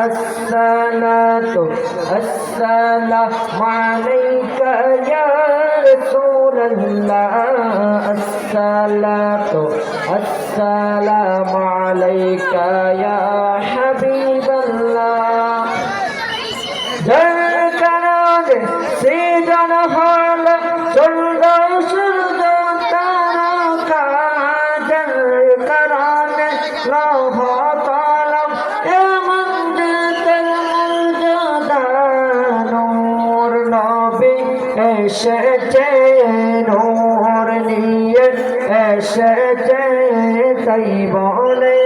الصلاة السلام عليك يا رسول الله الصلاة السلام عليك يا حبيب الله جركناد سيدن حال سلدا سلدا تاركا جركناد لوح طالب এসেছে নূর নিয়ে এসেছে তাই বলে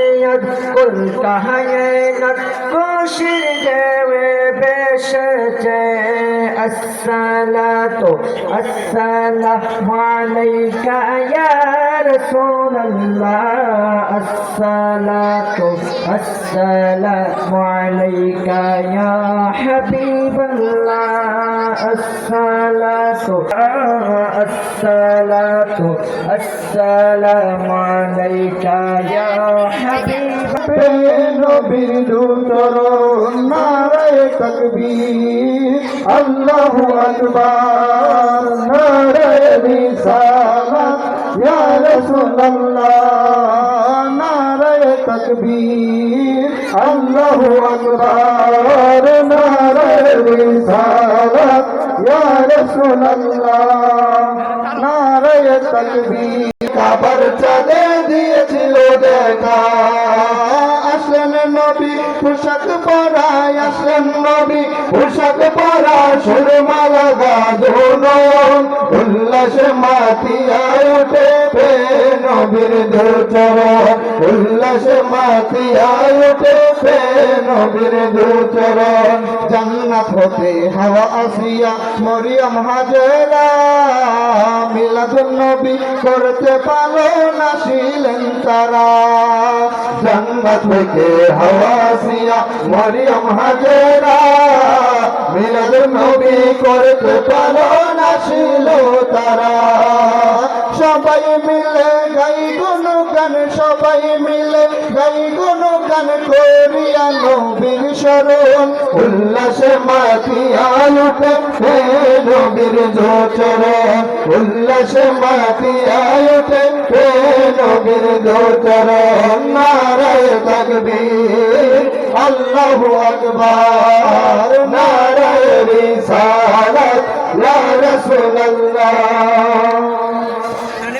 কুল কায়নাত খুশির দেবে বেসেছে আসসালাতু আসসালামু আলাইকা ইয়া রাসূলুল্লাহ আসসালাতু আসসালামু আলাইকা ইয়া হাবিবাল্লাহ আসসালাতু আসসালাতু আসসালামু আলাইকা ইয়া হাবিবাল্লাহ নবীর দূতর নারায়ে তাকবীর আল্লাহু আকবার নারায়ে রিসালাত ইয়া রাসূলুল্লাহ নারায়ে তাকবীর আল্লাহু আকবার নারায়ে রিসালাত ইয়া রাসূলুল্লাহ নারায়ে তাকবীর কাবার চাঁদে দিয়েছিল দেখা আসলেন নবী পোশাক পরায় আসলেন নবী পোশাক পরা সুরমালা গাঁথনো উল্লাসে মাতিয়ায় উঠে নবীর দুচরণ উল্লাসে মাতিয়ায় উঠে নবীর দুচরণ জান্নাত হতে হাওয়া আসিয়া মরিয়ম হাজেরা মিলাদুন নবী করতে পালন আসিলেন তারা জান্নাত থেকে হাওয়া আসিয়া মরিয়ম হাজেরা মিলাদুন নবী করতে পালন আসিল তারা সবাই মিলে গাই গুণগান সবাই মিলে গাই গুণগান করিয়া নবীর শরণ উল্লাসে মাতিয়া উঠে নবীর দোচরণ উল্লাসে মাতিয়া উঠে নবীর দোচরণ নারায়ে তাকবীর আল্লাহু আকবার নারায়ে রিসালাত ইয়া রাসূলুল্লাহ।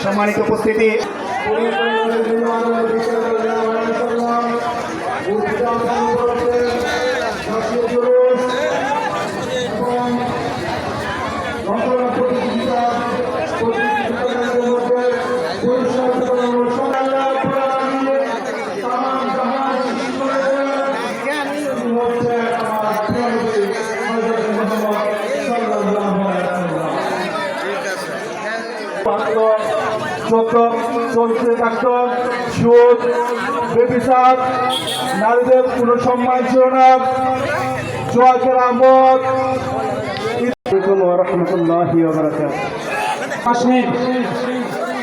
সম্মানিত উপস্থিতি চলতে থাকত সুদ বেবিচার নারীদের কোনো সম্মান ছিল না জোয়াকের আমদ রহমতুল্লাহি ওয়া বারাকাতুহু।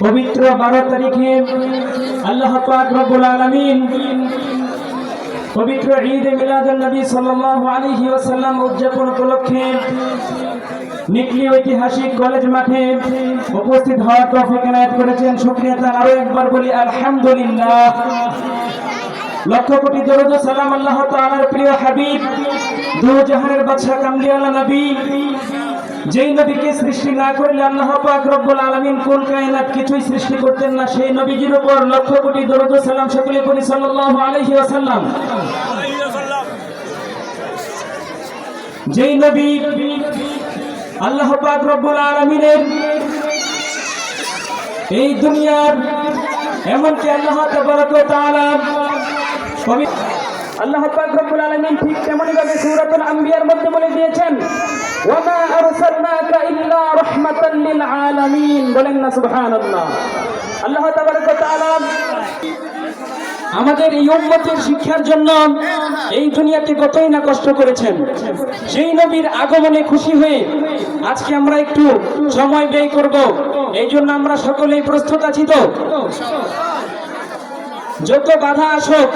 পবিত্র 12 তারিখে আল্লাহ পাক রব্বুল আলামিন পবিত্র ঈদ এ মিলাদুন নবী সাল্লাল্লাহু আলাইহি ওয়াসাল্লাম উদযাপন উপলক্ষে নিকলি ঐতিহাসিক কলেজ মাঠে উপস্থিত হওয়ার তৌফিক এনায়েত করেছেন। শুকরিয়া তার আরো একবার বলি আলহামদুলিল্লাহ। লক্ষ কোটি দরুদ ও সালাম আল্লাহ তাআলার প্রিয় হাবিব দু জাহানের বাদশা কামলিওয়ালা নবী যেই নবীকে সৃষ্টি না করলে আল্লাহ পাক রব্বুল আলামিন কুল কায়নাত কিছুই সৃষ্টি করতেন না সেই নবীজির উপর লক্ষ কোটি দরুদ ও সালাম সকলে পড়ি সাল্লাল্লাহু আলাইহি ওয়াসাল্লাম। যেই নবী আল্লাহ পাক রব্বুল আলামিনের এই দুনিয়ার এমনকি আল্লাহ তাবারক ওয়া তাআলা আল্লাহ পাক রব্বুল আলামিন ঠিক তেমনি ভাবে সূরাতুল আম্বিয়ার মধ্যে বলে দিয়েছেন ওয়া মা আরসালনাকা ইল্লা রাহমাতাল লিল আলামিন। বলেন না সুবহানাল্লাহ। আল্লাহ তাবারক ওয়া তাআলা আমাদের এই উম্মতের শিক্ষার জন্য এই দুনিয়াতে কতই না কষ্ট করেছেন। সেই নবীর আগমনে খুশি হয়ে আজকে আমরা একটু সময় ব্যয় করব, এই জন্য আমরা সকলেই প্রস্তুত আছি তো? যত বাধা আসুক,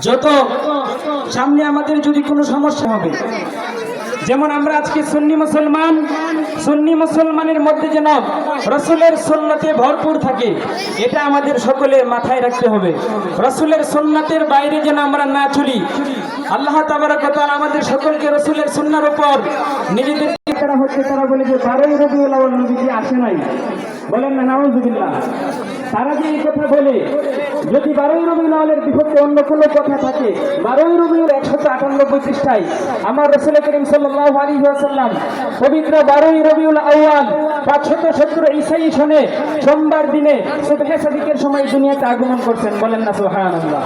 যত সামনে আমাদের যদি কোনো সমস্যা হবে, যেমন আমরা আজকে সুন্নি মুসলমানের মধ্যে যেন রাসূলের সুন্নতে ভরপুর থাকে, এটা আমাদের সকলের মাথায় রাখতে হবে। রাসূলের সুন্নতের বাইরে যেন আমরা না চলি। আল্লাহ তাবারক ওয়া তাআলা আমাদের সকলকে রাসূলের সুন্নাহর উপর নিজেদেরকে করা হচ্ছে। তারা বলে যে 12ই রবিউল আউয়াল নবীজি আসে নাই, বলেন না নাউযুবিল্লাহ। তারা যে এই কথা বলে, যদি 12ই রবিউল আউয়ালের বিপক্ষে অন্য কোনো কথা থাকে, 12ই রবিউল 198 পৃষ্ঠায় আমার রাসূল করিম সাল্লাল্লাহু আলাইহি ওয়াসাল্লাম পবিত্র 12ই রবিউল আউয়াল 570 ঈসাই সনে সোমবার দিনে সুবহে সাদিকের সময় দুনিয়াতে আগমন করছেন, বলেন না সুবহানাল্লাহ।